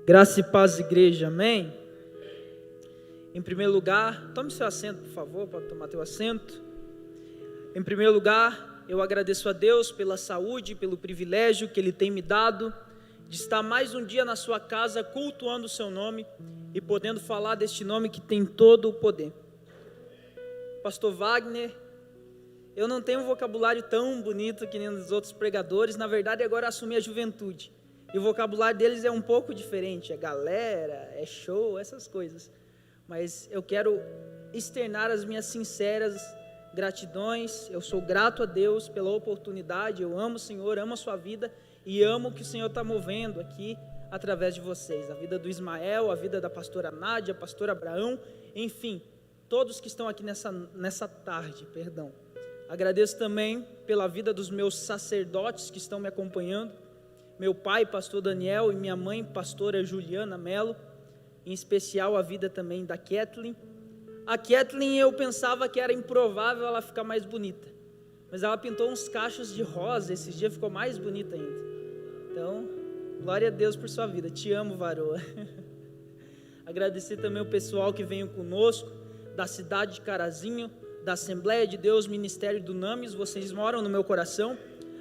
Graça e paz, igreja, amém? Em primeiro lugar, tome seu assento, por favor, pode tomar teu assento. Em primeiro lugar, eu agradeço a Deus pela saúde, pelo privilégio que Ele tem me dado de estar mais um dia na sua casa, cultuando o seu nome e podendo falar deste nome que tem todo o poder. Pastor Wagner, eu não tenho um vocabulário tão bonito que nem os outros pregadores, na verdade agora assumi a juventude. E o vocabulário deles é um pouco diferente, é galera, é show, essas coisas. Mas eu quero externar as minhas sinceras gratidões. Eu sou grato a Deus pela oportunidade, eu amo o Senhor, amo a sua vida e amo o que o Senhor está movendo aqui através de vocês. A vida do Ismael, a vida da pastora Nádia, pastor Abraão, enfim, todos que estão aqui nessa tarde, Agradeço também pela vida dos meus sacerdotes que estão me acompanhando. Meu pai, pastor Daniel, e minha mãe, pastora Juliana Melo, em especial a vida também da Kathleen. A Kathleen, eu pensava que era improvável ela ficar mais bonita, mas ela pintou uns cachos de rosa, esses dias ficou mais bonita ainda. Então, glória a Deus por sua vida, te amo, varoa. Agradecer também o pessoal que veio conosco, da cidade de Carazinho, da Assembleia de Deus, Ministério do Names, vocês moram no meu coração.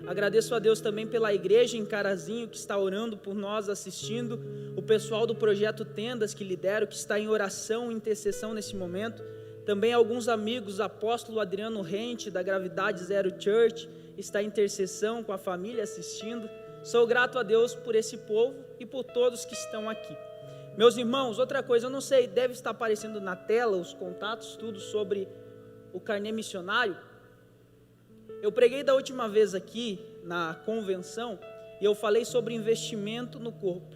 Agradeço a Deus também pela igreja em Carazinho, que está orando por nós, assistindo, o pessoal do Projeto Tendas, que lidero, que está em oração e intercessão nesse momento, também alguns amigos, apóstolo Adriano Rente, da Gravidade Zero Church, está em intercessão com a família assistindo. Sou grato a Deus por esse povo e por todos que estão aqui. Meus irmãos, outra coisa, eu não sei, deve estar aparecendo na tela os contatos, tudo sobre o carnê missionário. Eu preguei da última vez aqui na convenção e eu falei sobre investimento no corpo.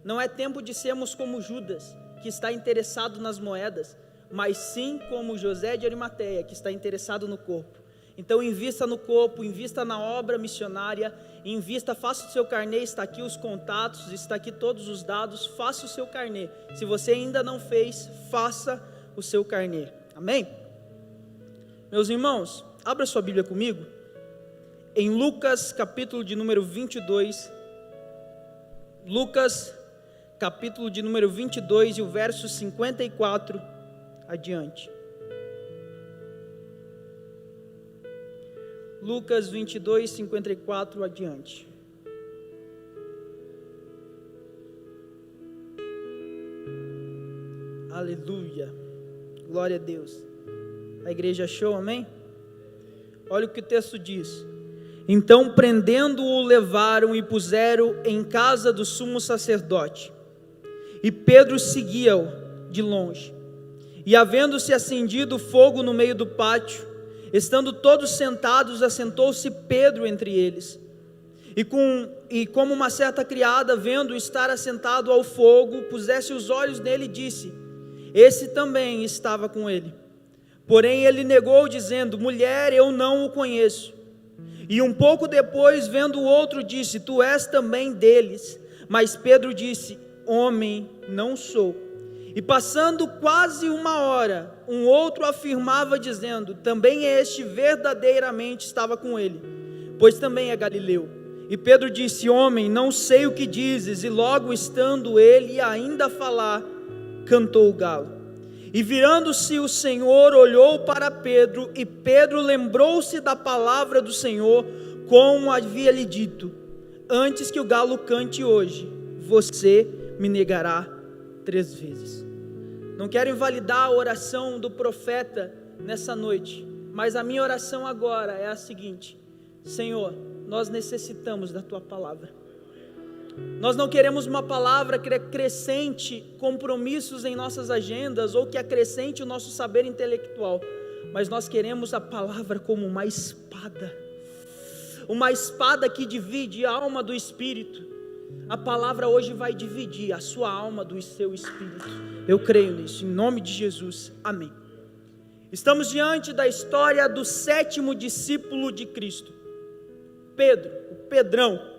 Não é tempo de sermos como Judas, que está interessado nas moedas, mas sim como José de Arimateia, que está interessado no corpo. Então invista no corpo, invista na obra missionária, invista, faça o seu carnê, está aqui os contatos, está aqui todos os dados, faça o seu carnê. Se você ainda não fez, faça o seu carnê. Amém? Meus irmãos, abra sua Bíblia comigo, em Lucas, capítulo de número 22, Lucas, capítulo de número 22 e o verso 54 adiante. Lucas 22, 54 adiante. Aleluia, glória a Deus. A igreja achou, amém? Olha o que o texto diz. Então, prendendo-o, levaram e puseram em casa do sumo sacerdote. E Pedro seguia-o de longe. E havendo-se acendido fogo no meio do pátio, estando todos sentados, assentou-se Pedro entre eles. E como uma certa criada, vendo estar assentado ao fogo, pusesse os olhos nele e disse: esse também estava com ele. Porém ele negou, dizendo: mulher, eu não o conheço. E um pouco depois, vendo o outro, disse: tu és também deles. Mas Pedro disse: homem, não sou. E passando quase uma hora, um outro afirmava, dizendo: também este verdadeiramente estava com ele, pois também é galileu. E Pedro disse: homem, não sei o que dizes. E logo estando ele ainda a falar, cantou o galo. E virando-se o Senhor, olhou para Pedro, e Pedro lembrou-se da palavra do Senhor, como havia lhe dito: antes que o galo cante hoje, você me negará 3 vezes. Não quero invalidar a oração do profeta nessa noite, mas a minha oração agora é a seguinte: Senhor, nós necessitamos da tua palavra. Nós não queremos uma palavra que acrescente compromissos em nossas agendas ou que acrescente o nosso saber intelectual, mas nós queremos a palavra como uma espada que divide a alma do espírito. A palavra hoje vai dividir a sua alma do seu espírito. Eu creio nisso, em nome de Jesus, amém. Estamos diante da história do 7º discípulo de Cristo, Pedro, o Pedrão.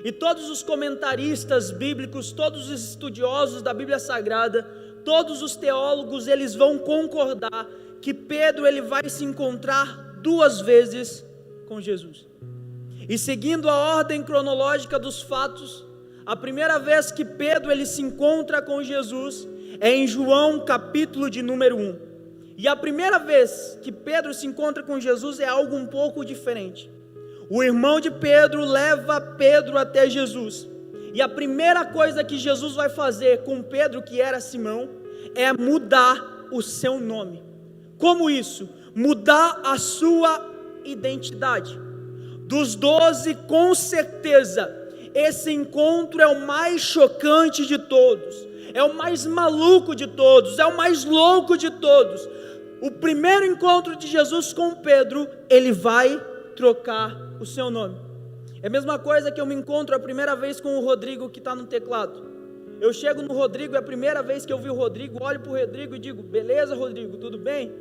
E todos os comentaristas bíblicos, todos os estudiosos da Bíblia Sagrada, todos os teólogos, eles vão concordar que Pedro ele vai se encontrar 2 vezes com Jesus. E seguindo a ordem cronológica dos fatos, A primeira vez que Pedro ele se encontra com Jesus é em João capítulo de número 1. E a primeira vez que Pedro se encontra com Jesus é algo um pouco diferente. O irmão de Pedro leva Pedro até Jesus. E a primeira coisa que Jesus vai fazer com Pedro, que era Simão, é mudar o seu nome. Como isso? Mudar a sua identidade. Dos 12, com certeza, esse encontro é o mais chocante de todos, é o mais maluco de todos, é o mais louco de todos. O primeiro encontro de Jesus com Pedro, ele vai trocar o seu nome. É a mesma coisa que eu me encontro a primeira vez com o Rodrigo que está no teclado. Eu chego no Rodrigo, é a primeira vez que eu vi o Rodrigo, olho para o Rodrigo e digo: beleza, Rodrigo, tudo bem?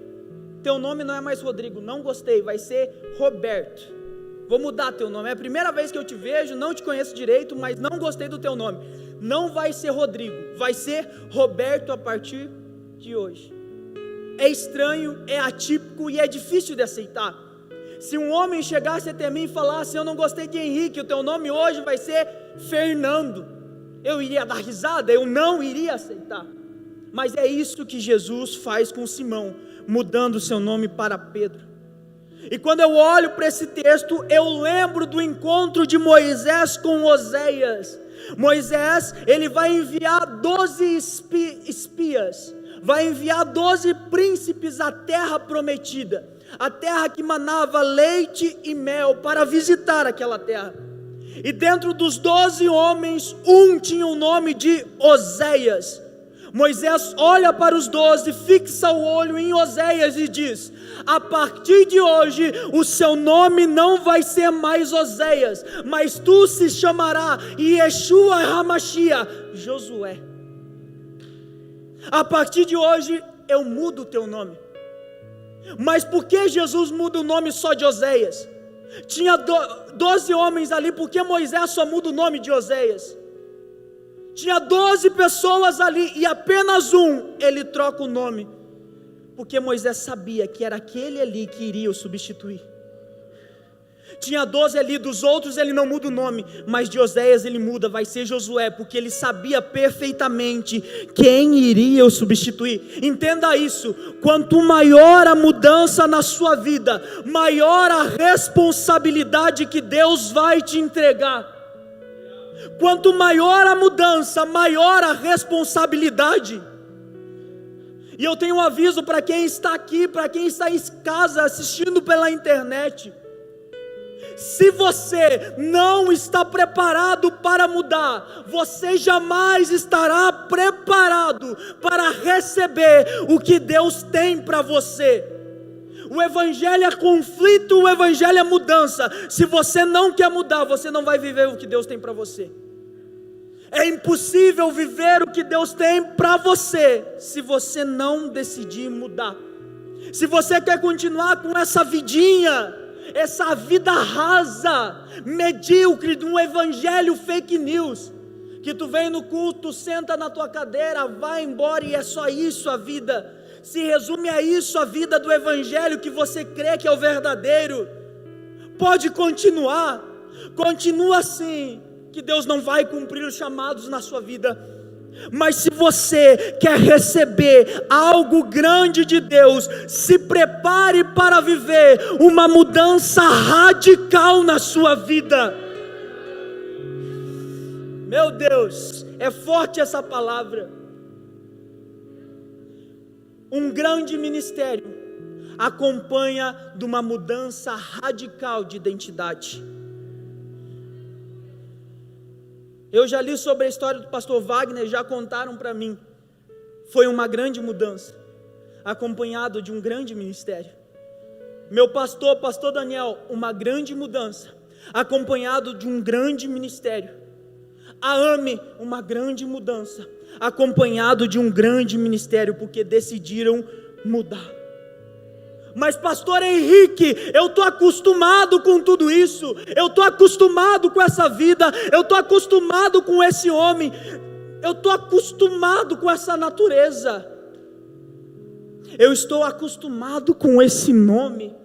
Teu nome não é mais Rodrigo, não gostei, vai ser Roberto. Vou mudar teu nome, é a primeira vez que eu te vejo, não te conheço direito, mas não gostei do teu nome. Não vai ser Rodrigo, vai ser Roberto a partir de hoje. É estranho, é atípico e é difícil de aceitar. Se um homem chegasse até mim e falasse: eu não gostei de Henrique, o teu nome hoje vai ser Fernando, eu iria dar risada, eu não iria aceitar. Mas é isso que Jesus faz com Simão, mudando seu nome para Pedro. E quando eu olho para esse texto, eu lembro do encontro de Moisés com Oséias. Moisés, ele vai enviar 12 espias, vai enviar 12 príncipes à terra prometida, a terra que manava leite e mel, para visitar aquela terra. E dentro dos 12 homens, um tinha o nome de Oséias. Moisés olha para os 12, fixa o olho em Oséias e diz: a partir de hoje, o seu nome não vai ser mais Oséias, mas tu se chamará Yeshua HaMashiach, Josué. A partir de hoje, eu mudo o teu nome. Mas por que Jesus muda o nome só de Oséias? Tinha 12 homens ali, por que Moisés só muda o nome de Oséias? Tinha 12 pessoas ali e apenas um ele troca o nome, porque Moisés sabia que era aquele ali que iria o substituir. Tinha 12 ali, dos outros ele não muda o nome, mas de Oséias ele muda, vai ser Josué, porque ele sabia perfeitamente quem iria o substituir. Entenda isso: quanto maior a mudança na sua vida, maior a responsabilidade que Deus vai te entregar. Quanto maior a mudança, maior a responsabilidade. E eu tenho um aviso para quem está aqui, para quem está em casa assistindo pela internet: se você não está preparado para mudar, você jamais estará preparado para receber o que Deus tem para você. O evangelho é conflito, o evangelho é mudança. Se você não quer mudar, você não vai viver o que Deus tem para você. É impossível viver o que Deus tem para você se você não decidir mudar. Se você quer continuar com essa vidinha, essa vida rasa, medíocre de um evangelho fake news, que tu vem no culto, senta na tua cadeira, vai embora e é só isso a vida, se resume a isso a vida do evangelho que você crê que é o verdadeiro, pode continuar, continua assim, que Deus não vai cumprir os chamados na sua vida. Mas se você quer receber algo grande de Deus, se prepare para viver uma mudança radical na sua vida. Meu Deus, é forte essa palavra. Um grande ministério acompanha de uma mudança radical de identidade. Eu já li sobre a história do pastor Wagner, já contaram para mim. Foi uma grande mudança, acompanhado de um grande ministério. Meu pastor Daniel, uma grande mudança, acompanhado de um grande ministério. A AME, uma grande mudança, acompanhado de um grande ministério, porque decidiram mudar. Mas pastor Henrique, eu estou acostumado com tudo isso, eu estou acostumado com essa vida, eu estou acostumado com esse homem, eu estou acostumado com essa natureza, eu estou acostumado com esse nome.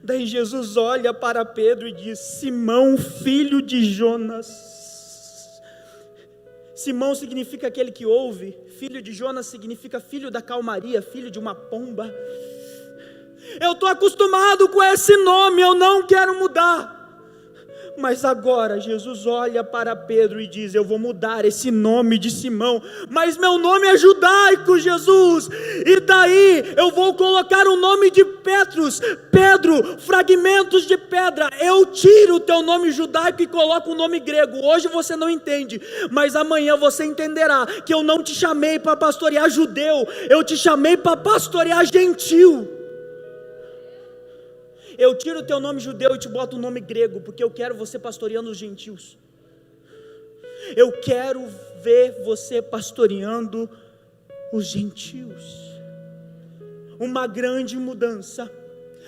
Daí Jesus olha para Pedro e diz: Simão, filho de Jonas, Simão significa aquele que ouve. Filho de Jonas significa filho da calmaria, filho de uma pomba. Eu estou acostumado com esse nome, eu não quero mudar. Mas agora Jesus olha para Pedro e diz: eu vou mudar esse nome de Simão, mas meu nome é judaico, Jesus, e daí eu vou colocar o nome de Petros, Pedro, fragmentos de pedra. Eu tiro o teu nome judaico e coloco o nome grego. Hoje você não entende, mas amanhã você entenderá que eu não te chamei para pastorear judeu, eu te chamei para pastorear gentil. Eu tiro o teu nome judeu e te boto o nome grego, porque eu quero você pastoreando os gentios. Eu quero ver você pastoreando os gentios. Uma grande mudança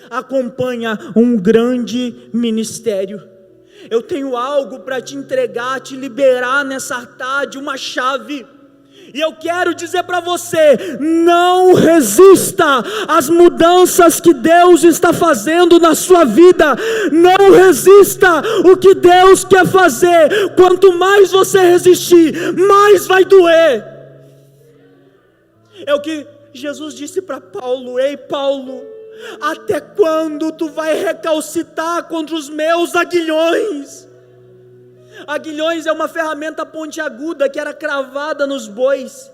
acompanha um grande ministério. Eu tenho algo para te entregar, te liberar nessa tarde, uma chave. E eu quero dizer para você: não resista às mudanças que Deus está fazendo na sua vida. Não resista o que Deus quer fazer. Quanto mais você resistir, mais vai doer. É o que Jesus disse para Paulo: ei Paulo, até quando tu vai recalcitar contra os meus aguilhões? Aguilhões é uma ferramenta pontiaguda que era cravada nos bois,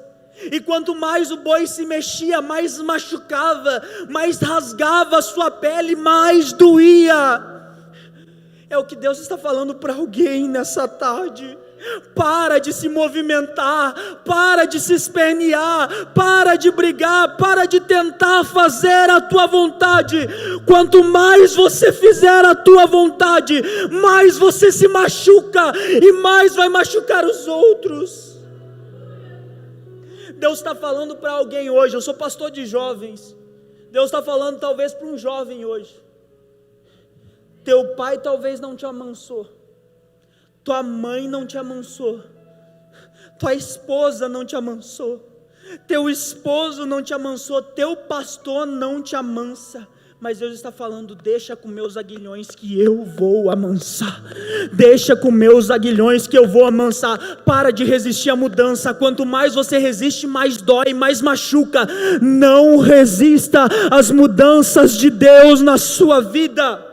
e quanto mais o boi se mexia, mais machucava, mais rasgava a sua pele, mais doía. É o que Deus está falando para alguém nessa tarde. Para de se movimentar, para de se espernear, para de brigar, para de tentar fazer a tua vontade. Quanto mais você fizer a tua vontade, mais você se machuca e mais vai machucar os outros. Deus está falando para alguém hoje. Eu sou pastor de jovens. Deus está falando talvez para um jovem hoje. Teu pai talvez não te amansou, tua mãe não te amansou, tua esposa não te amansou, teu esposo não te amansou, teu pastor não te amansa. Mas Deus está falando: deixa com meus aguilhões que eu vou amansar. Deixa com meus aguilhões que eu vou amansar. Para de resistir à mudança. Quanto mais você resiste, mais dói, mais machuca. Não resista às mudanças de Deus na sua vida.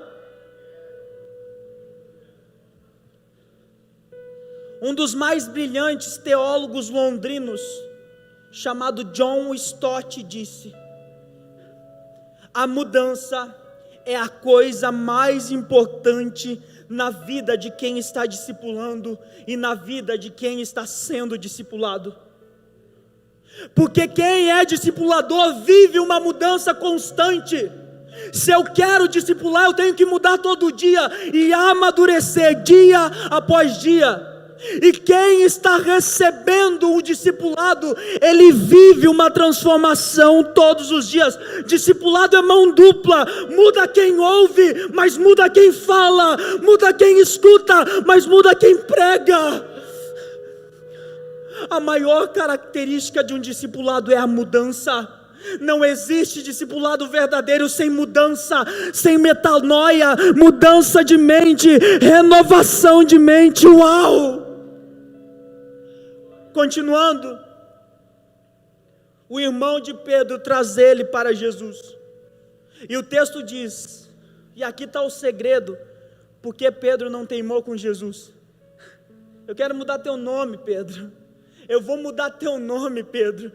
Um dos mais brilhantes teólogos londrinos, chamado John Stott, disse: a mudança é a coisa mais importante na vida de quem está discipulando e na vida de quem está sendo discipulado. Porque quem é discipulador vive uma mudança constante. Se eu quero discipular, eu tenho que mudar todo dia e amadurecer dia após dia. E quem está recebendo o discipulado, ele vive uma transformação todos os dias. Discipulado é mão dupla. Muda quem ouve, mas muda quem fala. Muda quem escuta, mas muda quem prega. A maior característica de um discipulado é a mudança. Não existe discipulado verdadeiro sem mudança, sem metanoia, mudança de mente, renovação de mente. Uau! Continuando, o irmão de Pedro traz ele para Jesus, e o texto diz, e aqui está o segredo, porque Pedro não teimou com Jesus. Eu quero mudar teu nome, Pedro. Eu vou mudar teu nome, Pedro.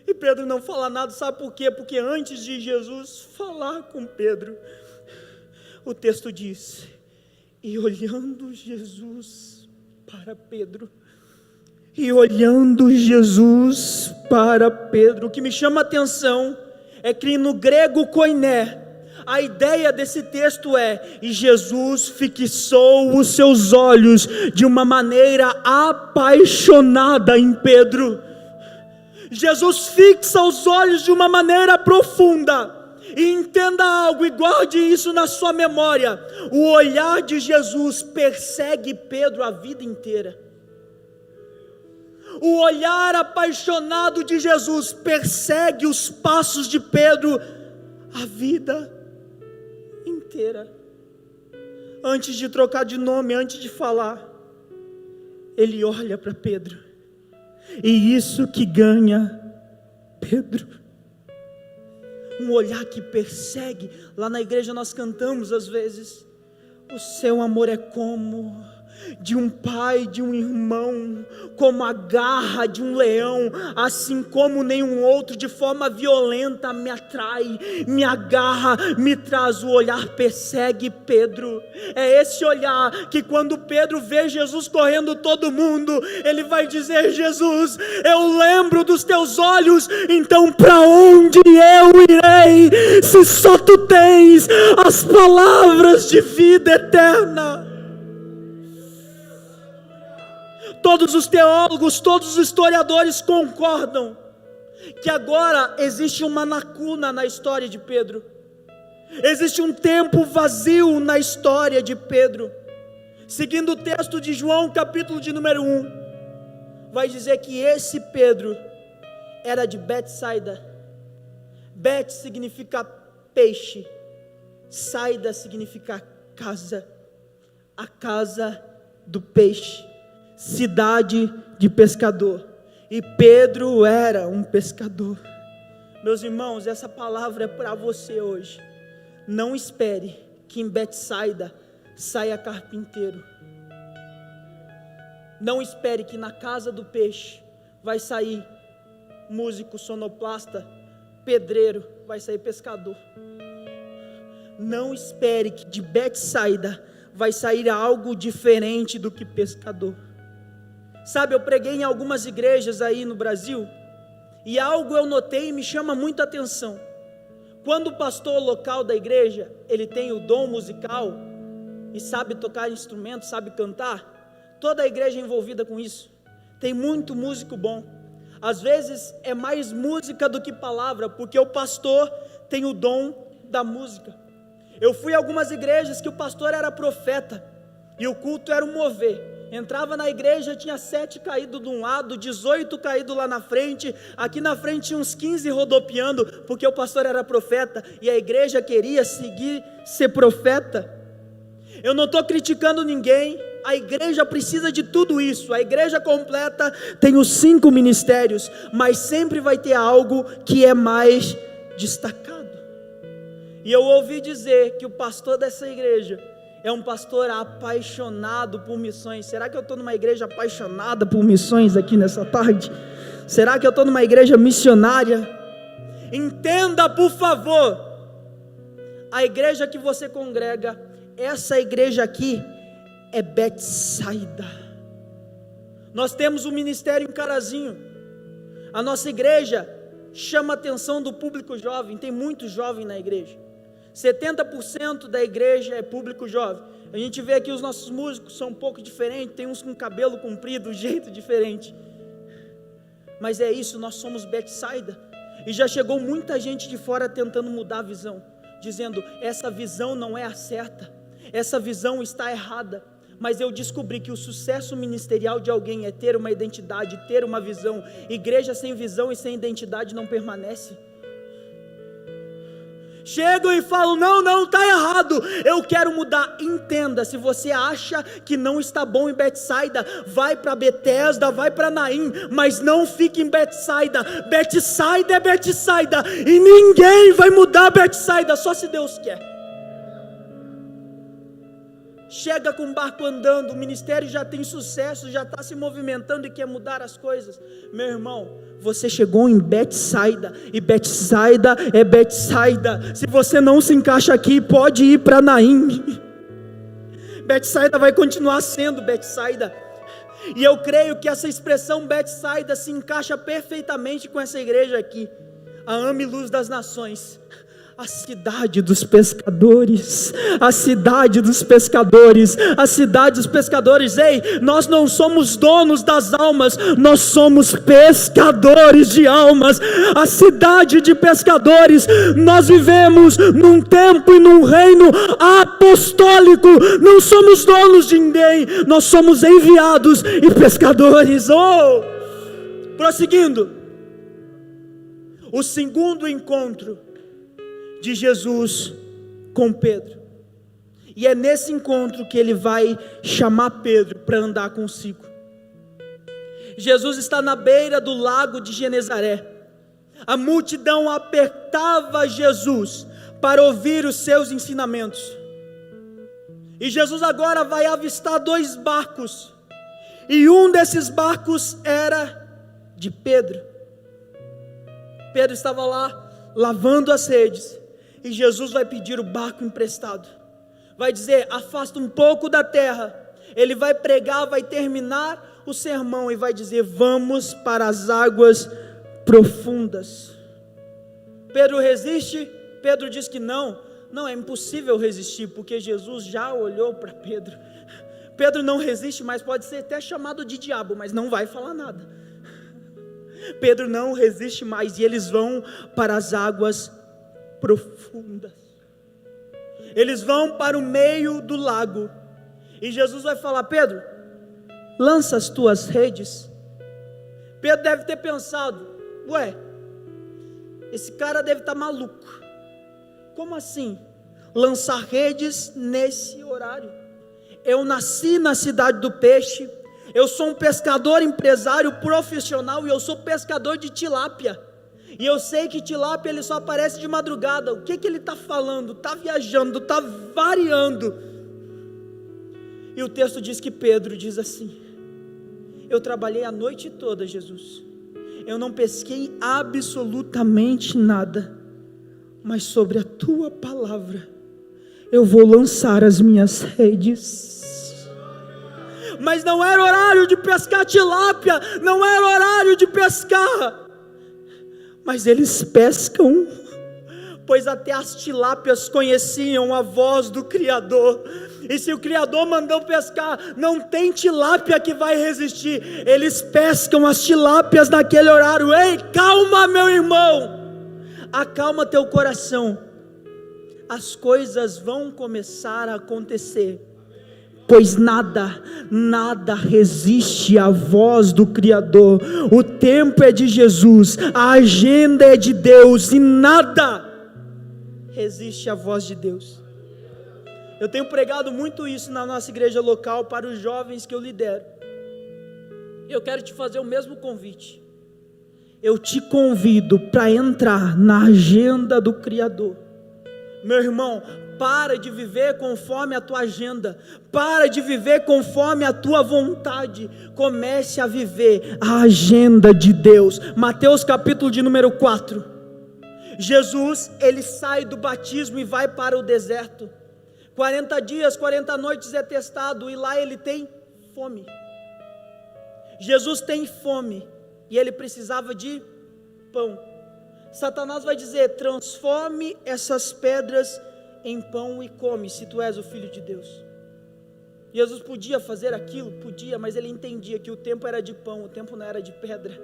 E Pedro não fala nada, sabe por quê? Porque antes de Jesus falar com Pedro, o texto diz: e olhando Jesus para Pedro, o que me chama a atenção é que no grego koiné, a ideia desse texto é: e Jesus fixou os seus olhos de uma maneira apaixonada em Pedro. Jesus fixa os olhos de uma maneira profunda. E entenda algo e guarde isso na sua memória: o olhar de Jesus persegue Pedro a vida inteira. O olhar apaixonado de Jesus persegue os passos de Pedro a vida inteira. Antes de trocar de nome, antes de falar, ele olha para Pedro, e isso que ganha Pedro, um olhar que persegue. Lá na igreja nós cantamos às vezes: o seu amor é como de um pai, de um irmão, como a garra de um leão, assim como nenhum outro, de forma violenta me atrai, me agarra, me traz. O olhar persegue Pedro. É esse olhar que quando Pedro vê Jesus correndo todo mundo, ele vai dizer: Jesus, eu lembro dos teus olhos, então para onde eu irei, se só tu tens as palavras de vida eterna? Todos os teólogos, todos os historiadores concordam que agora existe uma lacuna na história de Pedro, existe um tempo vazio na história de Pedro. Seguindo o texto de João, capítulo de número 1, vai dizer que esse Pedro era de Betsaida. Bet significa peixe, Saida significa casa, a casa do peixe, cidade de pescador. E Pedro era um pescador. Meus irmãos, essa palavra é para você hoje. Não espere que em Betsaida saia carpinteiro. Não espere que na casa do peixe vai sair músico, sonoplasta, pedreiro, vai sair pescador. Não espere que de Betsaida vai sair algo diferente do que pescador. Sabe, eu preguei em algumas igrejas aí no Brasil, e algo eu notei e me chama muito a atenção. Quando o pastor local da igreja, ele tem o dom musical, e sabe tocar instrumento, sabe cantar, toda a igreja é envolvida com isso. Tem muito músico bom. Às vezes é mais música do que palavra, porque o pastor tem o dom da música. Eu fui a algumas igrejas que o pastor era profeta, e o culto era um mover. Entrava na igreja, tinha 7 caídos de um lado, 18 caídos lá na frente, aqui na frente tinha uns 15 rodopiando, porque o pastor era profeta, e a igreja queria ser profeta. Eu não estou criticando ninguém, a igreja precisa de tudo isso, a igreja completa tem os 5 ministérios, mas sempre vai ter algo que é mais destacado. E eu ouvi dizer que o pastor dessa igreja é um pastor apaixonado por missões. Será que eu estou numa igreja apaixonada por missões aqui nessa tarde? Será que eu estou numa igreja missionária? Entenda, por favor, a igreja que você congrega, essa igreja aqui é Betsaida. Nós temos um ministério em Carazinho. A nossa igreja chama a atenção do público jovem, tem muito jovem na igreja. 70% da igreja é público jovem. A gente vê aqui os nossos músicos são um pouco diferentes, tem uns com cabelo comprido, um jeito diferente. Mas é isso, nós somos Betsaida. E já chegou muita gente de fora tentando mudar a visão, dizendo: essa visão não é a certa, essa visão está errada. Mas eu descobri que o sucesso ministerial de alguém é ter uma identidade, ter uma visão. Igreja sem visão e sem identidade não permanece. Chegam e falam: não, está errado, eu quero mudar. Entenda, se você acha que não está bom em Betsaida, vai para Betesda, vai para Naim, mas não fique em Betsaida. Betsaida é Betsaida, e ninguém vai mudar Betsaida, só se Deus quer. Chega com o barco andando, o ministério já tem sucesso, já está se movimentando e quer mudar as coisas. Meu irmão, você chegou em Betsaida, e Betsaida é Betsaida. Se você não se encaixa aqui, pode ir para Naim. Betsaida vai continuar sendo Betsaida. E eu creio que essa expressão Betsaida se encaixa perfeitamente com essa igreja aqui, a Ame Luz das Nações. A cidade dos pescadores, a cidade dos pescadores, a cidade dos pescadores. Ei, nós não somos donos das almas, nós somos pescadores de almas, a cidade de pescadores. Nós vivemos num tempo e num reino apostólico, não somos donos de ninguém, nós somos enviados e pescadores. Prosseguindo, o segundo encontro de Jesus com Pedro, e é nesse encontro que ele vai chamar Pedro para andar consigo. Jesus está na beira do lago de Genezaré. A multidão apertava Jesus para ouvir os seus ensinamentos. E Jesus agora vai avistar 2 barcos. E um desses barcos era de Pedro. Pedro estava lá lavando as redes. E Jesus vai pedir o barco emprestado. Vai dizer: afasta um pouco da terra. Ele vai pregar, vai terminar o sermão e vai dizer: vamos para as águas profundas. Pedro resiste. Pedro diz que não, é impossível resistir, porque Jesus já olhou para Pedro. Pedro não resiste, mas pode ser até chamado de diabo, mas não vai falar nada. Pedro não resiste mais, e eles vão para as águas profundas. Eles vão para o meio do lago, e Jesus vai falar: Pedro, lança as tuas redes. Pedro deve ter pensado: ué, esse cara deve estar maluco. Como assim? Lançar redes nesse horário? Eu nasci na cidade do peixe. Eu sou um pescador empresário profissional e eu sou pescador de tilápia. E eu sei que tilápia ele só aparece de madrugada. O que ele está falando? Está viajando, está variando. E o texto diz que Pedro diz assim: eu trabalhei a noite toda, Jesus. Eu não pesquei absolutamente nada. Mas sobre a tua palavra eu vou lançar as minhas redes. Mas não era horário de pescar tilápia, não era horário de pescar. Mas eles pescam, pois até as tilápias conheciam a voz do Criador. E se o Criador mandou pescar, não tem tilápia que vai resistir. Eles pescam as tilápias naquele horário. Ei, calma, meu irmão, acalma teu coração. As coisas vão começar a acontecer, pois nada resiste à voz do Criador. O tempo é de Jesus, a agenda é de Deus, e nada resiste à voz de Deus. Eu tenho pregado muito isso na nossa igreja local para os jovens que eu lidero. Eu quero te fazer o mesmo convite. Eu te convido para entrar na agenda do Criador. Meu irmão, para de viver conforme a tua agenda, para de viver conforme a tua vontade, comece a viver a agenda de Deus. Mateus capítulo de número 4, Jesus, ele sai do batismo e vai para o deserto, 40 dias, 40 noites é testado, e lá ele tem fome. Jesus tem fome, e ele precisava de pão. Satanás vai dizer: transforme essas pedras em pão e come, se tu és o Filho de Deus. Jesus podia fazer aquilo? Podia, mas ele entendia que o tempo era de pão, o tempo não era de pedra.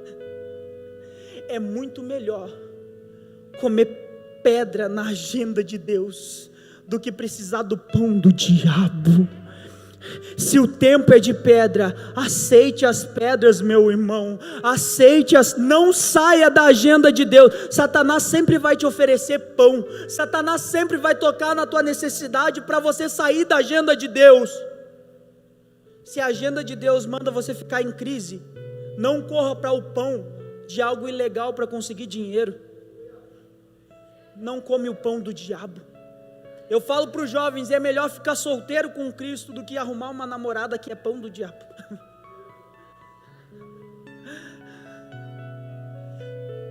É muito melhor comer pedra na agenda de Deus do que precisar do pão do diabo. Se o tempo é de pedra, aceite as pedras, meu irmão, aceite-as, não saia da agenda de Deus. Satanás sempre vai te oferecer pão, Satanás sempre vai tocar na tua necessidade para você sair da agenda de Deus. Se a agenda de Deus manda você ficar em crise, não corra para o pão de algo ilegal para conseguir dinheiro. Não come o pão do diabo. Eu falo para os jovens: é melhor ficar solteiro com Cristo do que arrumar uma namorada que é pão do diabo.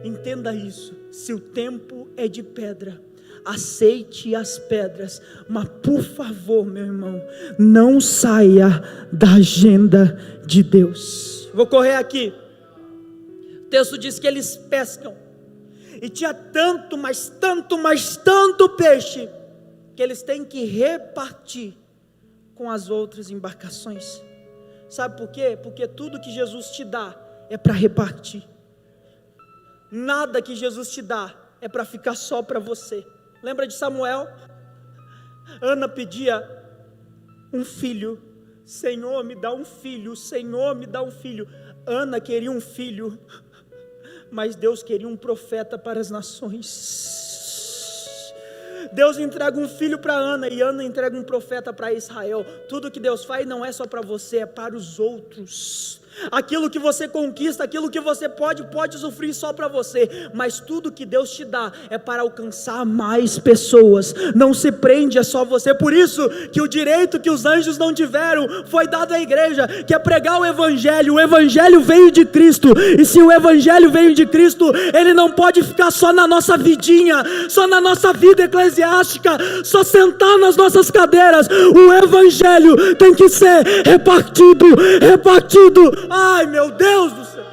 Entenda isso. Se o tempo é de pedra, aceite as pedras, mas por favor, meu irmão, não saia da agenda de Deus. Vou correr aqui. O texto diz que eles pescam, e tinha tanto, mas tanto peixe, que eles têm que repartir com as outras embarcações. Sabe por quê? Porque tudo que Jesus te dá é para repartir. Nada que Jesus te dá é para ficar só para você. Lembra de Samuel? Ana pedia um filho. Senhor, me dá um filho. Senhor, me dá um filho. Ana queria um filho, mas Deus queria um profeta para as nações. Deus entrega um filho para Ana, e Ana entrega um profeta para Israel. Tudo que Deus faz não é só para você, é para os outros. Aquilo que você conquista, aquilo que você pode usufruir só para você, mas tudo que Deus te dá é para alcançar mais pessoas, não se prende a só você. Por isso que o direito que os anjos não tiveram foi dado à igreja, que é pregar o Evangelho veio de Cristo, e se o Evangelho veio de Cristo, ele não pode ficar só na nossa vidinha, só na nossa vida eclesiástica, só sentar nas nossas cadeiras. O Evangelho tem que ser repartido, ai meu Deus do céu,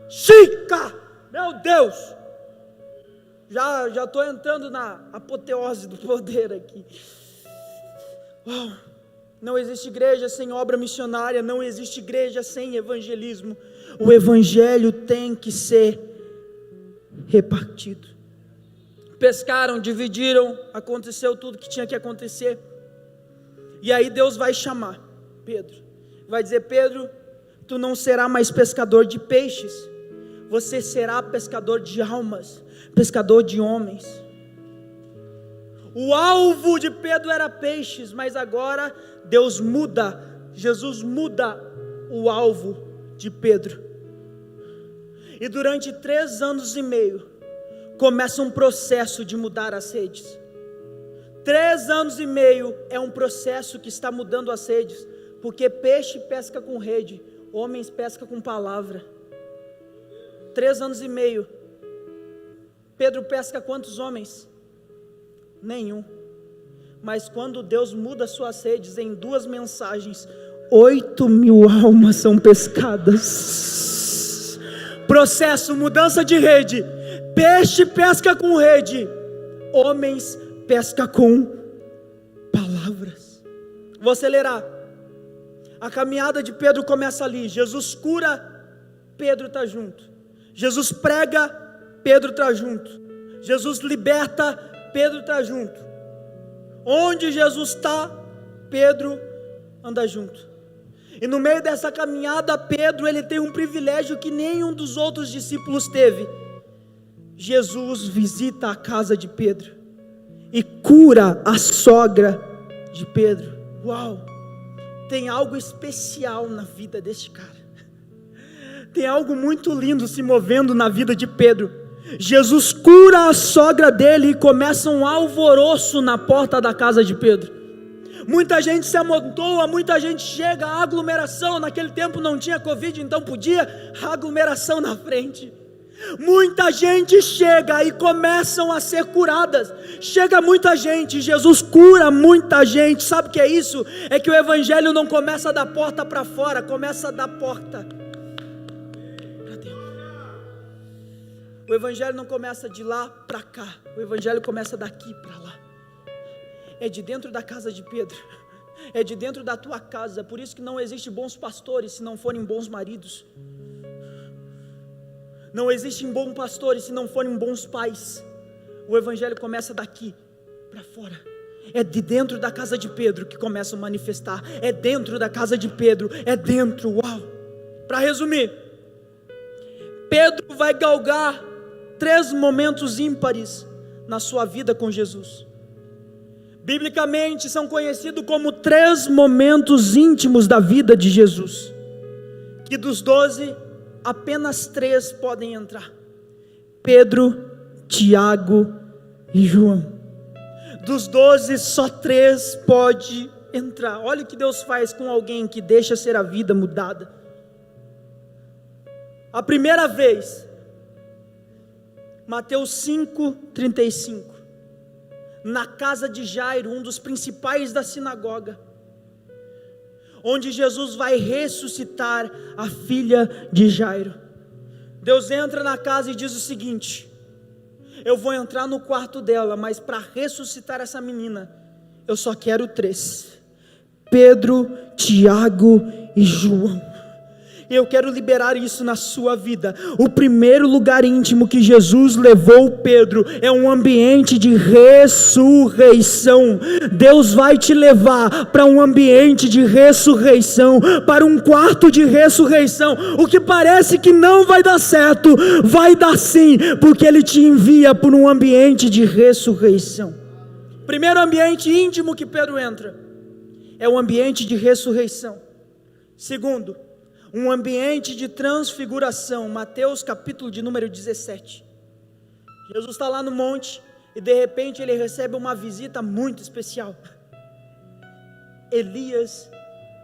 Chica, meu Deus, já estou entrando na apoteose do poder aqui. Uau. Não existe igreja sem obra missionária, não existe igreja sem evangelismo. O evangelho tem que ser repartido. Pescaram, dividiram, aconteceu tudo que tinha que acontecer, e aí Deus vai chamar Pedro, vai dizer: Pedro, tu não será mais pescador de peixes, você será pescador de almas, pescador de homens. O alvo de Pedro era peixes, mas agora Deus muda, Jesus muda o alvo de Pedro, e durante 3 anos e meio, começa um processo de mudar as redes. 3 anos e meio é um processo que está mudando as redes, porque peixe pesca com rede, homens pesca com palavra. 3 anos e meio, Pedro pesca quantos homens? Nenhum. Mas quando Deus muda suas redes, em 2 mensagens, 8.000 almas são pescadas. Processo, mudança de rede. Peixe pesca com rede, homens pesca com palavras. Você lerá, a caminhada de Pedro começa ali. Jesus cura, Pedro está junto. Jesus prega, Pedro está junto. Jesus liberta, Pedro está junto. Onde Jesus está, Pedro anda junto. E no meio dessa caminhada, Pedro, ele tem um privilégio que nenhum dos outros discípulos teve. Jesus visita a casa de Pedro e cura a sogra de Pedro. Uau! Tem algo especial na vida deste cara. Tem algo muito lindo se movendo na vida de Pedro. Jesus cura a sogra dele e começa um alvoroço na porta da casa de Pedro. Muita gente se amontoa, muita gente chega, a aglomeração. Naquele tempo não tinha Covid, então podia aglomeração na frente. Muita gente chega e começam a ser curadas. Chega muita gente, Jesus cura muita gente. Sabe o que é isso? É que o evangelho não começa da porta para fora, começa da porta para dentro. O evangelho não começa de lá para cá, o evangelho começa daqui para lá. É de dentro da casa de Pedro, é de dentro da tua casa. Por isso que não existe bons pastores se não forem bons maridos. Não existem bons pastores se não forem bons pais. O evangelho começa daqui para fora. É de dentro da casa de Pedro que começa a manifestar. É dentro da casa de Pedro. É dentro. Uau! Para resumir, Pedro vai galgar 3 momentos ímpares na sua vida com Jesus. Biblicamente são conhecidos como 3 momentos íntimos da vida de Jesus, que dos 12, apenas 3 podem entrar: Pedro, Tiago e João. Dos 12, só 3 pode entrar. Olha o que Deus faz com alguém que deixa ser a vida mudada. A primeira vez, Mateus 5:35, na casa de Jairo, um dos principais da sinagoga, onde Jesus vai ressuscitar a filha de Jairo. Deus entra na casa e diz o seguinte: eu vou entrar no quarto dela, mas para ressuscitar essa menina, eu só quero 3, Pedro, Tiago e João. E eu quero liberar isso na sua vida. O primeiro lugar íntimo que Jesus levou Pedro é um ambiente de ressurreição. Deus vai te levar para um ambiente de ressurreição, para um quarto de ressurreição. O que parece que não vai dar certo, vai dar sim, porque Ele te envia por um ambiente de ressurreição. Primeiro ambiente íntimo que Pedro entra é o ambiente de ressurreição. Segundo, um ambiente de transfiguração. Mateus capítulo de número 17. Jesus está lá no monte e de repente ele recebe uma visita muito especial. Elias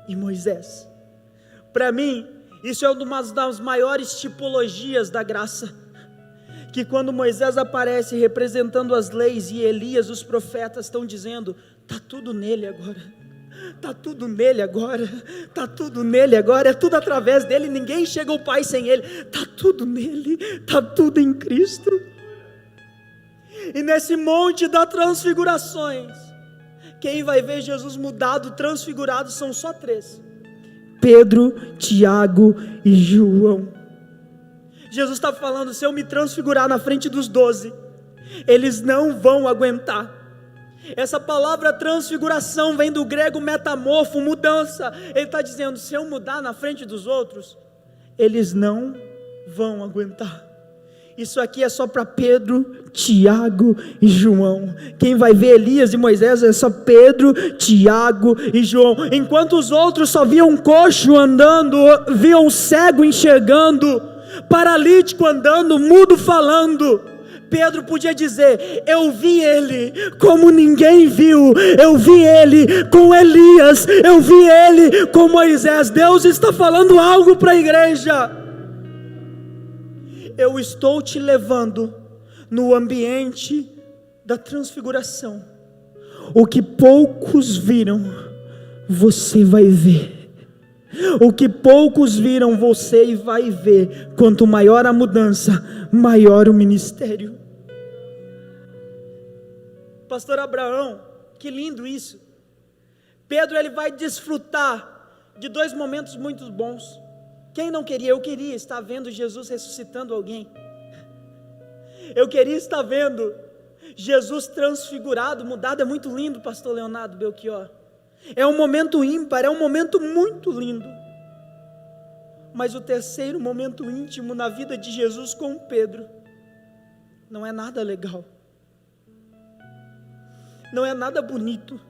e Moisés. Para mim, isso é uma das maiores tipologias da graça. Que quando Moisés aparece representando as leis e Elias, os profetas, estão dizendo: está tudo nele agora, está tudo nele agora, está tudo nele agora, é tudo através dele, ninguém chega ao Pai sem ele, está tudo nele, está tudo em Cristo. E nesse monte das transfigurações, quem vai ver Jesus mudado, transfigurado, são só 3: Pedro, Tiago e João. Jesus está falando: se eu me transfigurar na frente dos 12, eles não vão aguentar. Essa palavra transfiguração vem do grego metamorfo, mudança. Ele está dizendo: se eu mudar na frente dos outros, eles não vão aguentar. Isso aqui é só para Pedro, Tiago e João. Quem vai ver Elias e Moisés é só Pedro, Tiago e João. Enquanto os outros só viam um coxo andando, viam um cego enxergando, paralítico andando, mudo falando, Pedro podia dizer: eu vi ele como ninguém viu, eu vi ele com Elias, eu vi ele com Moisés. Deus está falando algo para a igreja. Eu estou te levando no ambiente da transfiguração. O que poucos viram, você vai ver. O que poucos viram, você vai ver. Quanto maior a mudança, maior o ministério. Pastor Abraão, que lindo isso. Pedro, ele vai desfrutar de 2 momentos muito bons. Quem não queria? Eu queria estar vendo Jesus ressuscitando alguém. Eu queria estar vendo Jesus transfigurado, mudado. É muito lindo, pastor Leonardo Belchior. É um momento ímpar, é um momento muito lindo. Mas o terceiro momento íntimo na vida de Jesus com Pedro não é nada legal, não é nada bonito.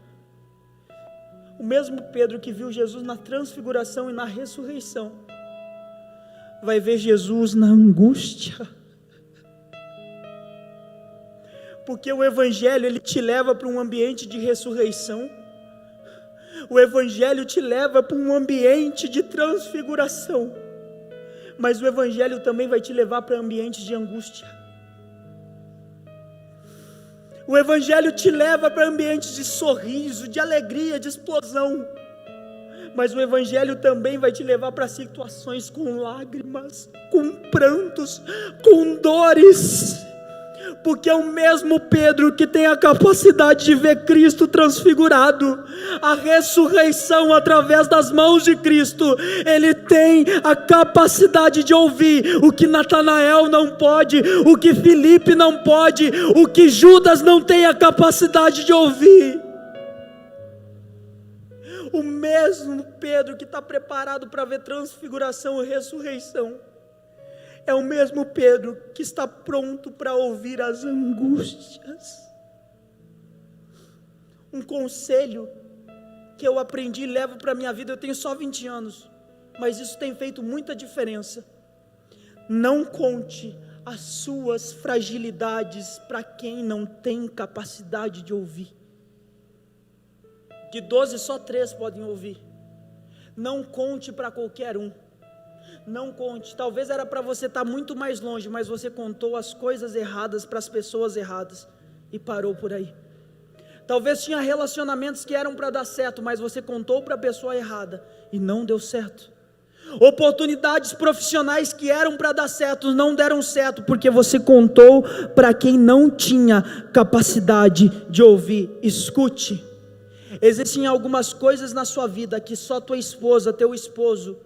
O mesmo Pedro que viu Jesus na transfiguração e na ressurreição vai ver Jesus na angústia. Porque o Evangelho, ele te leva para um ambiente de ressurreição. O Evangelho te leva para um ambiente de transfiguração. Mas o Evangelho também vai te levar para ambientes de angústia. O Evangelho te leva para ambientes de sorriso, de alegria, de explosão. Mas o Evangelho também vai te levar para situações com lágrimas, com prantos, com dores. Porque é o mesmo Pedro que tem a capacidade de ver Cristo transfigurado, a ressurreição através das mãos de Cristo. Ele tem a capacidade de ouvir o que Natanael não pode, o que Filipe não pode, o que Judas não tem a capacidade de ouvir. O mesmo Pedro que está preparado para ver transfiguração e ressurreição é o mesmo Pedro que está pronto para ouvir as angústias. Um conselho que eu aprendi e levo para a minha vida, eu tenho só 20 anos, mas isso tem feito muita diferença. Não conte as suas fragilidades para quem não tem capacidade de ouvir. De 12, só 3 podem ouvir. Não conte para qualquer um. Não conte. Talvez era para você estar muito mais longe, mas você contou as coisas erradas para as pessoas erradas e parou por aí. Talvez tinha relacionamentos que eram para dar certo, mas você contou para a pessoa errada e não deu certo. Oportunidades profissionais que eram para dar certo não deram certo porque você contou para quem não tinha capacidade de ouvir. Escute. Existem algumas coisas na sua vida que só tua esposa, teu esposo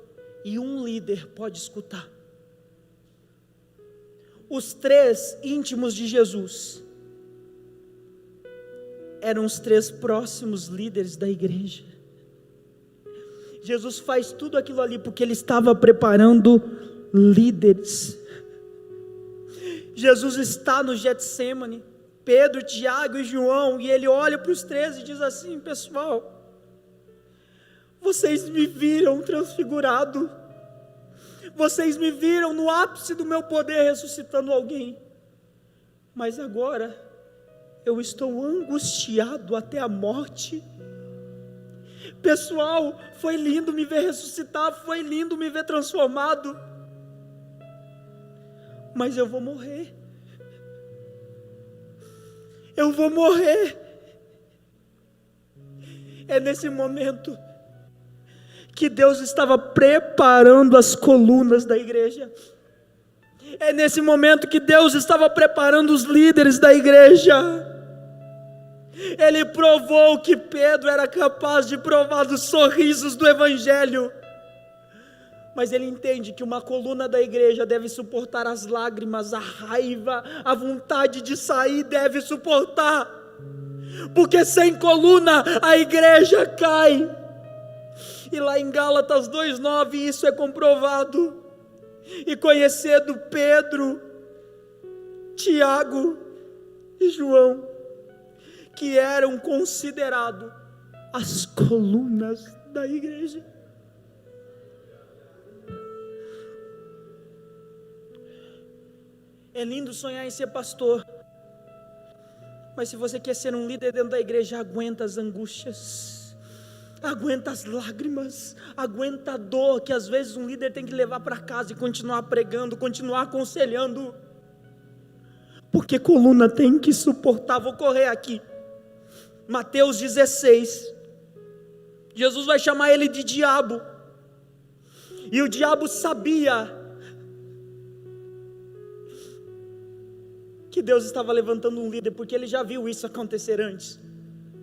e um líder pode escutar. Os 3 íntimos de Jesus eram os 3 próximos líderes da igreja. Jesus faz tudo aquilo ali porque ele estava preparando líderes. Jesus está no Getsêmani, Pedro, Tiago e João, e ele olha para os 3 e diz assim: pessoal, vocês me viram transfigurado, Vocês me viram no ápice do meu poder ressuscitando alguém, mas agora eu estou angustiado até a morte. Pessoal, foi lindo me ver ressuscitar, foi lindo me ver transformado, mas eu vou morrer. Eu vou morrer. É nesse momento que Deus estava preparando as colunas da igreja. É nesse momento que Deus estava preparando os líderes da igreja. Ele provou que Pedro era capaz de provar dos sorrisos do evangelho. Mas ele entende que uma coluna da igreja deve suportar as lágrimas, a raiva, a vontade de sair deve suportar. Porque sem coluna a igreja cai. E lá em Gálatas 2:9 isso é comprovado. E conhecendo Pedro, Tiago e João, que eram considerados as colunas da igreja. É lindo sonhar em ser pastor, mas se você quer ser um líder dentro da igreja, aguenta as angústias, aguenta as lágrimas, aguenta a dor que às vezes um líder tem que levar para casa e continuar pregando, continuar aconselhando, porque coluna tem que suportar. Vou correr aqui, Mateus 16, Jesus vai chamar ele de diabo, e o diabo sabia que Deus estava levantando um líder, porque ele já viu isso acontecer antes,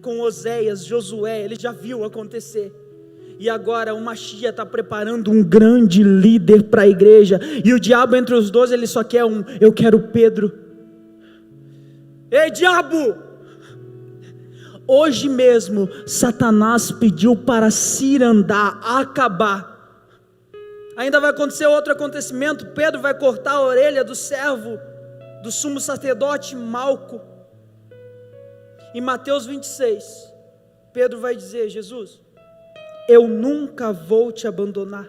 com Oséias, Josué, ele já viu acontecer, e agora o Mashiach está preparando um grande líder para a igreja, e o diabo entre os 12, ele só quer um: eu quero Pedro. Ei diabo, hoje mesmo Satanás pediu para cirandar, acabar. Ainda vai acontecer outro acontecimento, Pedro vai cortar a orelha do servo do sumo sacerdote Malco. Em Mateus 26, Pedro vai dizer: Jesus, eu nunca vou te abandonar.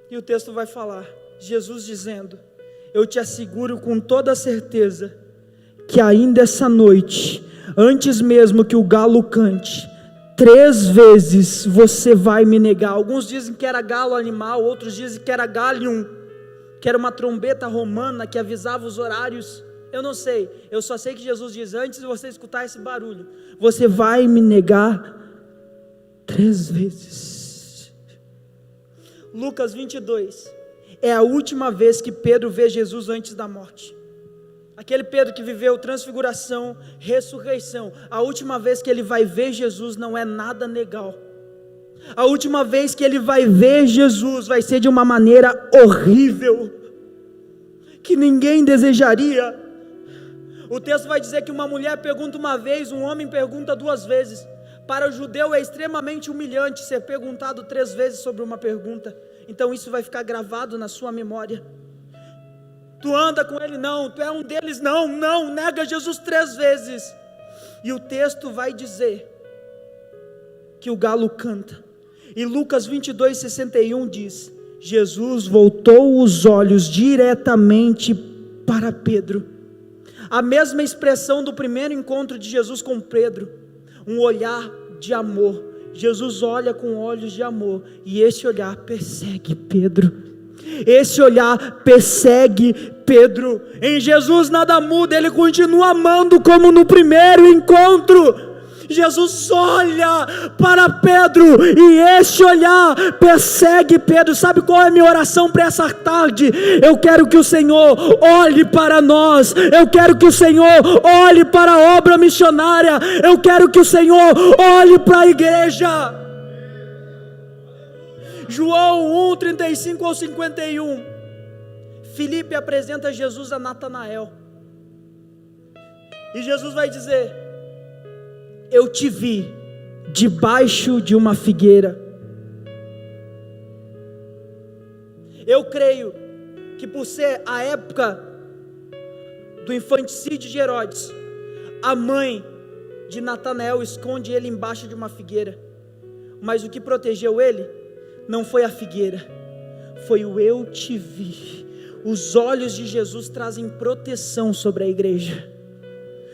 E o texto vai falar, Jesus dizendo: eu te asseguro com toda certeza, que ainda essa noite, antes mesmo que o galo cante, 3 vezes você vai me negar. Alguns dizem que era galo animal, outros dizem que era galium, que era uma trombeta romana que avisava os horários. Eu não sei, eu só sei que Jesus diz: antes de você escutar esse barulho, você vai me negar 3 vezes. Lucas 22, é a última vez que Pedro vê Jesus antes da morte. Aquele Pedro que viveu transfiguração, ressurreição, a última vez que ele vai ver Jesus não é nada legal. A última vez que ele vai ver Jesus vai ser de uma maneira horrível, que ninguém desejaria. O texto vai dizer que uma mulher pergunta uma vez, um homem pergunta 2 vezes. Para o judeu é extremamente humilhante ser perguntado 3 vezes sobre uma pergunta. Então isso vai ficar gravado na sua memória. Tu anda com ele? Não. Tu é um deles? Não, nega Jesus 3 vezes. E o texto vai dizer que o galo canta. E Lucas 22:61 diz: Jesus voltou os olhos diretamente para Pedro. A mesma expressão do primeiro encontro de Jesus com Pedro, um olhar de amor. Jesus olha com olhos de amor, e esse olhar persegue Pedro. Esse olhar persegue Pedro. Em Jesus nada muda, ele continua amando como no primeiro encontro. Jesus olha para Pedro, e esse olhar persegue Pedro. Sabe qual é a minha oração para essa tarde? Eu quero que o Senhor olhe para nós, eu quero que o Senhor olhe para a obra missionária, eu quero que o Senhor olhe para a igreja. João 1:35 ao 51, Filipe apresenta Jesus a Natanael, e Jesus vai dizer: eu te vi debaixo de uma figueira. Eu creio que por ser a época do infanticídio de Herodes, a mãe de Natanael esconde ele embaixo de uma figueira, mas o que protegeu ele não foi a figueira, foi o eu te vi. Os olhos de Jesus trazem proteção sobre a igreja.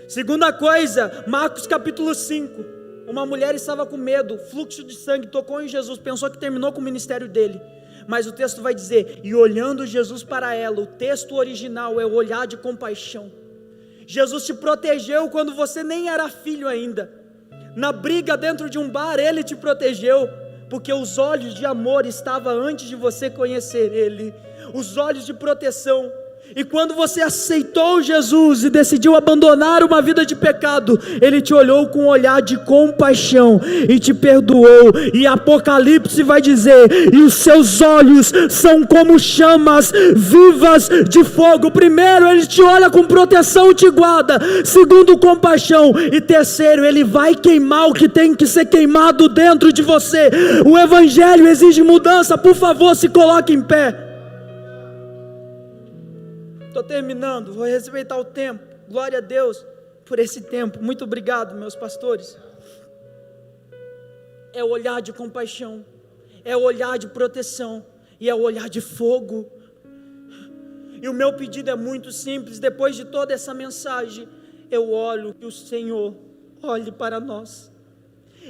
Segunda coisa, Marcos capítulo 5. Uma mulher estava com medo, fluxo de sangue, tocou em Jesus, pensou que terminou com o ministério dele. Mas o texto vai dizer, e olhando Jesus para ela, o texto original é o olhar de compaixão. Jesus te protegeu quando você nem era filho ainda. Na briga dentro de um bar, Ele te protegeu, porque os olhos de amor estavam antes de você conhecer Ele. Os olhos de proteção. E quando você aceitou Jesus e decidiu abandonar uma vida de pecado, Ele te olhou com um olhar de compaixão e te perdoou. E Apocalipse vai dizer, e os seus olhos são como chamas vivas de fogo. Primeiro, Ele te olha com proteção e te guarda. Segundo, compaixão. E terceiro, Ele vai queimar o que tem que ser queimado dentro de você. O Evangelho exige mudança. Por favor, se coloque em pé. Estou terminando, vou respeitar o tempo. Glória a Deus por esse tempo. Muito obrigado, meus pastores. É o olhar de compaixão, é o olhar de proteção e é o olhar de fogo. E o meu pedido é muito simples. Depois de toda essa mensagem, eu oro que o Senhor olhe para nós.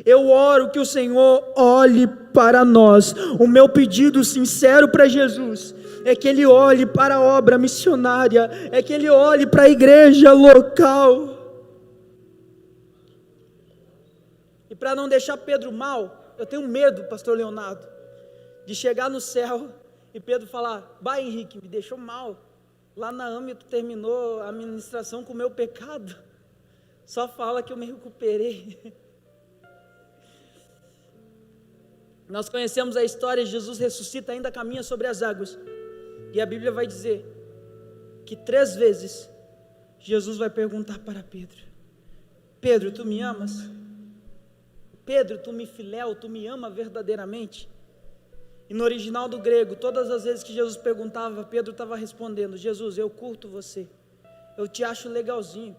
Eu oro que o Senhor olhe para nós. O meu pedido sincero para Jesus é que Ele olhe para a obra missionária, é que Ele olhe para a igreja local. E para não deixar Pedro mal, eu tenho medo, pastor Leonardo, de chegar no céu e Pedro falar, vai Henrique, me deixou mal, lá na AME tu terminou a ministração com o meu pecado, só fala que eu me recuperei. Nós conhecemos a história, Jesus ressuscita, ainda caminha sobre as águas. E a Bíblia vai dizer que 3 vezes Jesus vai perguntar para Pedro: Pedro, tu me amas? Pedro, tu me filéu, tu me ama verdadeiramente? E no original do grego, todas as vezes que Jesus perguntava, Pedro estava respondendo: Jesus, eu curto você, eu te acho legalzinho,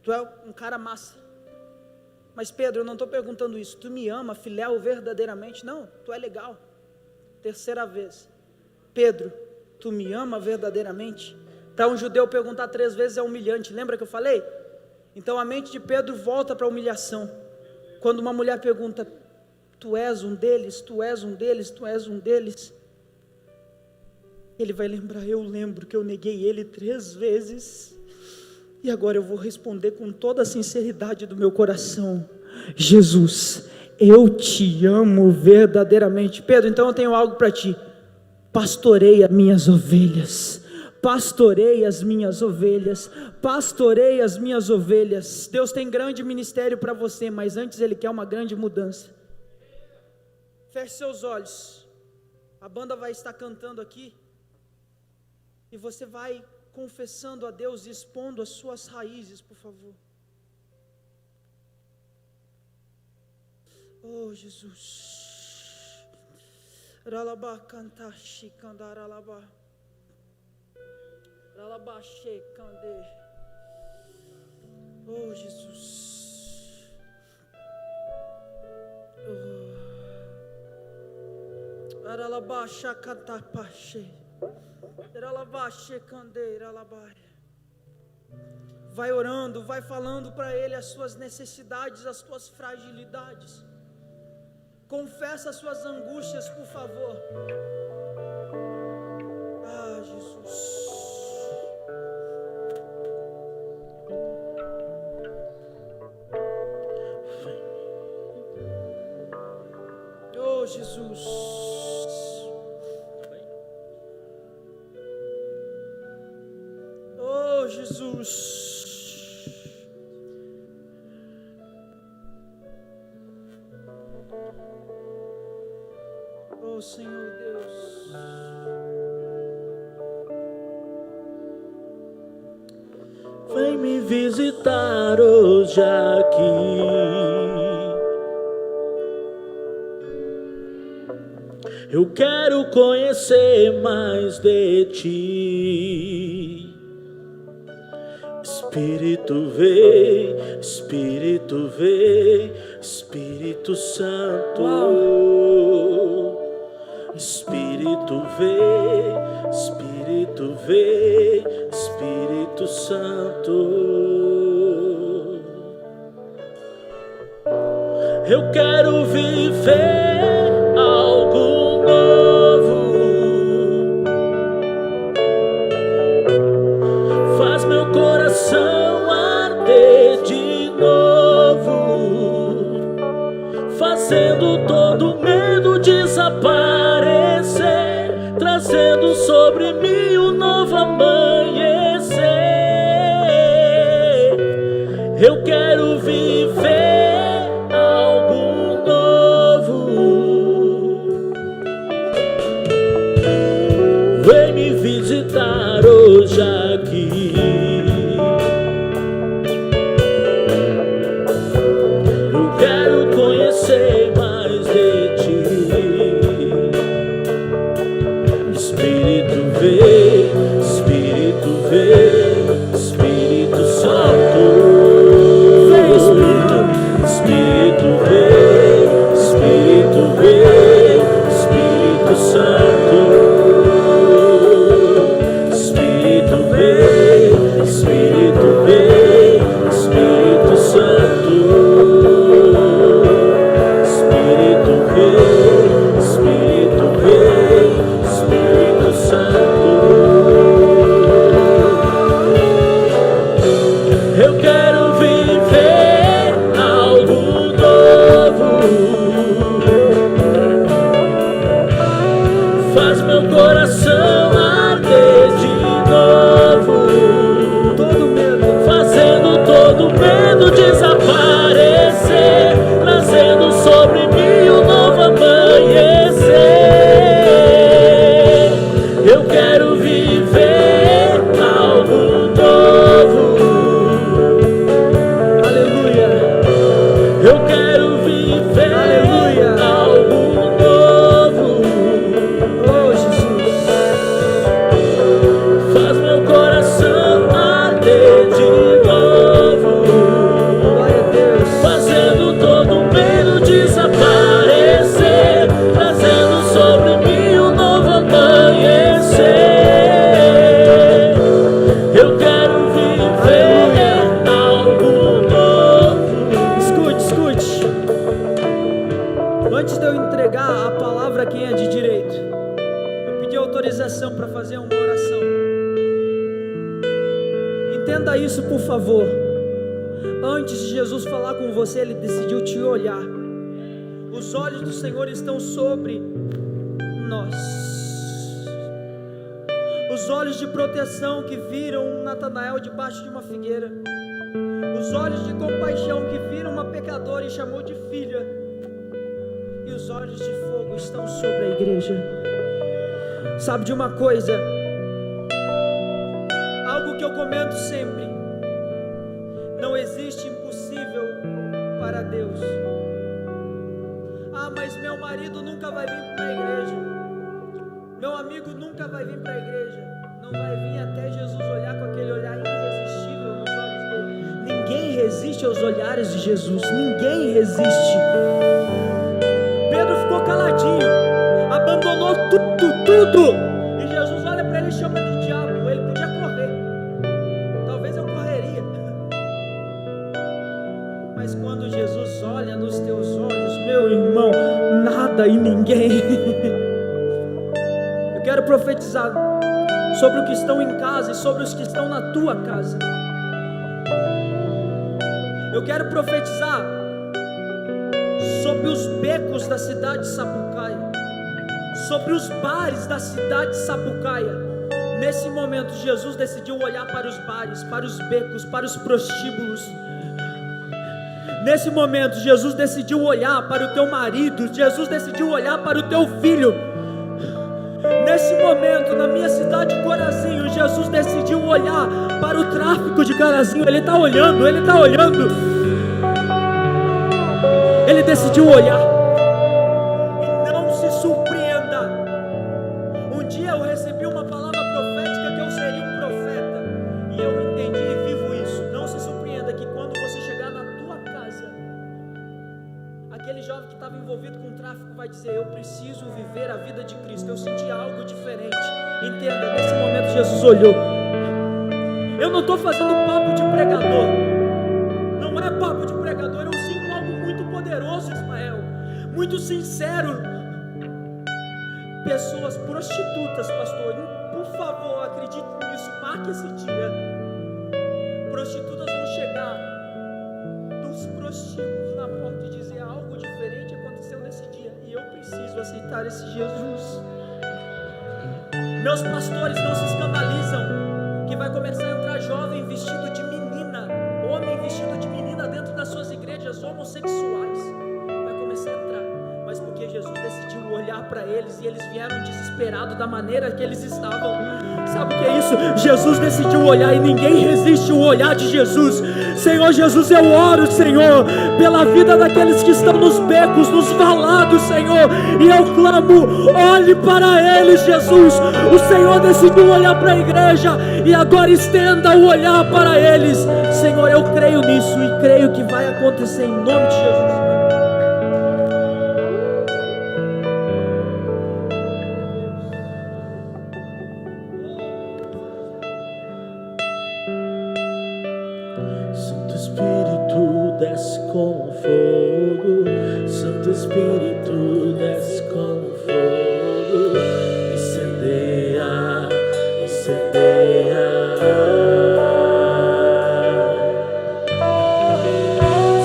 tu é um cara massa. Mas Pedro, eu não estou perguntando isso, tu me ama, filéu, verdadeiramente? Não, tu é legal. 3ª vez: Pedro, tu me ama verdadeiramente? Para um judeu perguntar 3 vezes é humilhante, lembra que eu falei? Então a mente de Pedro volta para a humilhação. Quando uma mulher pergunta, tu és um deles, tu és um deles, tu és um deles, ele vai lembrar, eu lembro que eu neguei ele 3 vezes, e agora eu vou responder com toda a sinceridade do meu coração: Jesus, eu te amo verdadeiramente. Pedro, então eu tenho algo para ti. Pastorei as minhas ovelhas, pastorei as minhas ovelhas, pastorei as minhas ovelhas. Deus tem grande ministério para você, mas antes Ele quer uma grande mudança. Feche seus olhos, a banda vai estar cantando aqui, e você vai confessando a Deus e expondo as suas raízes, por favor. Oh Jesus, Ralabá cantar chicandaralabá, Ralabá checande. Oh Jesus, Ralabá chacantar pache, Ralabá checande ralabá. Vai orando, vai falando para Ele as suas necessidades, as suas fragilidades. Confessa as suas angústias, por favor. Ah, Jesus. Oh, Jesus. Oh, Jesus. Oh, Senhor Deus, vem me visitar hoje aqui. Eu quero conhecer mais de ti. Espírito vem, Espírito vem, Espírito Santo. Espírito vem, Espírito vem, Espírito Santo. Eu quero viver algo novo. Faz meu coração arder de novo, fazendo todo medo desaparecer, trazendo sobre mim um novo amanhecer. Eu quero viver algo novo. Vem me visitar hoje aqui. Eu quero conhecer mais de ti. Espírito vem, Espírito vem, Espírito Santo. Vem, Espírito, Espírito vem, Espírito vem, Espírito Santo. Espírito vem, Espírito vem, Espírito Santo. Espírito vem, Espírito vem, Espírito Santo. Eu quero viver algo novo. Faz meu coração arder de novo, fazendo todo medo desaparecer, trazendo sobre mim um novo amanhecer. Eu quero viver algo novo. Aleluia. Eu quero viver algo novo. Oh, Jesus. Faz meu coração arder de novo, glória a Deus, fazendo todo medo desaparecer, trazendo sobre mim um novo amanhecer. Eu quero viver algo novo. Escute, escute. Antes de eu entregar a palavra a quem é de direito, eu pedi autorização para fazer uma oração. Entenda isso, por favor. Antes de Jesus falar com você, Ele decidiu te olhar. Os olhos do Senhor estão sobre nós. Os olhos de proteção que viram Natanael debaixo de uma figueira. Os olhos de compaixão que viram uma pecadora e chamou de filha. E os olhos de fogo estão sobre a igreja. Sabe de uma coisa? Algo que eu comento sempre: não existe impossível para Deus. Ah, mas meu marido nunca vai vir para a igreja, meu amigo nunca vai vir para a igreja. Não vai vir até Jesus olhar com aquele olhar irresistível nos olhos dele. Ninguém resiste aos olhares de Jesus. Ninguém resiste. Pedro ficou caladinho, abandonou tudo. E Jesus olha para ele e chama de diabo. Ele podia correr. Talvez eu correria. Mas quando Jesus olha nos teus olhos, meu irmão, nada e ninguém. Eu quero profetizar sobre os que estão em casa e sobre os que estão na tua casa. Eu quero profetizar sobre os becos da cidade de Sapucaia, sobre os bares da cidade de Sapucaia. Nesse momento, Jesus decidiu olhar para os bares, para os becos, para os prostíbulos. Nesse momento, Jesus decidiu olhar para o teu marido, Jesus decidiu olhar para o teu filho. Nesse momento, na minha cidade de Corazinho, Jesus decidiu olhar para o tráfico de Carazinho. Ele está olhando, Ele está olhando. Ele decidiu olhar. E não se surpreenda. Um dia eu recebi uma palavra profética que eu seria um profeta. E eu entendi e vivo isso. Não se surpreenda que quando você chegar na tua casa, aquele jovem que estava envolvido com o tráfico vai dizer: eu preciso viver a vida de Cristo, eu senti algo diferente. Entenda, nesse momento Jesus olhou. Eu não estou fazendo papo de pregador, não é papo de pregador, eu sinto algo muito poderoso, Ismael, muito sincero. Pessoas prostitutas, pastor, por favor, acredite nisso, marque esse dia. Prostitutas vão chegar dos prostíbulos na porta e dizer: algo diferente aconteceu nesse dia e eu preciso aceitar esse Jesus. Meus pastores não se escandalizam que vai começar a entrar jovem vestido de menina, homem vestido de menina dentro das suas igrejas homossexuais. Vai começar a entrar, mas porque Jesus decidiu olhar para eles e eles vieram desesperados da maneira que eles estavam. Sabe o que é isso? Jesus decidiu olhar e ninguém resiste ao olhar de Jesus. Senhor Jesus, eu oro, Senhor, pela vida daqueles que estão nos becos, nos valados, Senhor, e eu clamo: olhe para eles, Jesus. O Senhor decidiu olhar para a igreja e agora estenda o olhar para eles. Senhor, eu creio nisso e creio que vai acontecer em nome de Jesus. Desce como fogo, Santo Espírito desce como fogo, incendeia, incendeia.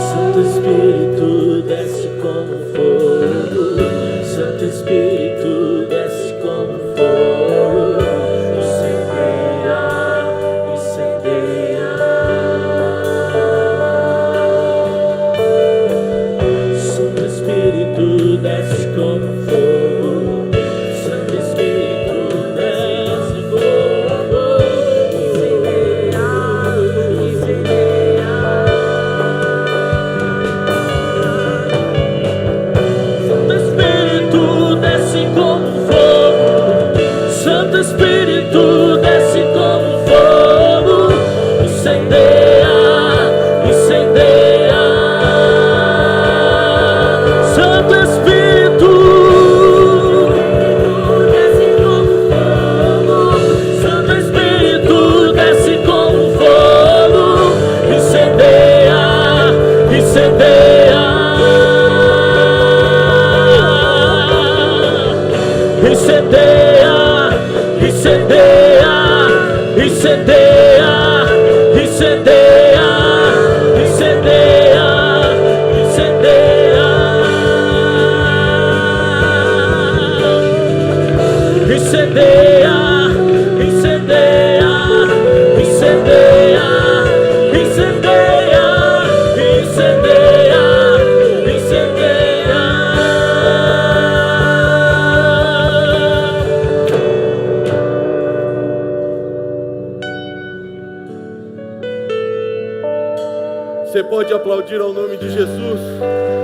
Santo Espírito desce como fogo, Santo Espírito desce como fogo, incendeia, incendeia. Desce como fogo, Santo Espírito desce fogo, incendeia, incendeia. Santo Espírito desce como fogo, Santo Espírito desce como fogo, incendeia, incendeia. Santo Espírito desce como fogo, Santo Espírito desce como fogo, incendeia, incendeia, incendeia, incendeia, incendeia, incendeia, incendeia, incendeia. Incendeia, incendeia, incendeia, incendeia, incendeia, incendeia. Você pode aplaudir ao nome de Jesus.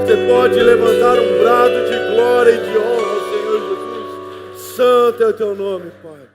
Você pode levantar um brado de glória e de honra ao Senhor Jesus. Santo é o teu nome, Pai.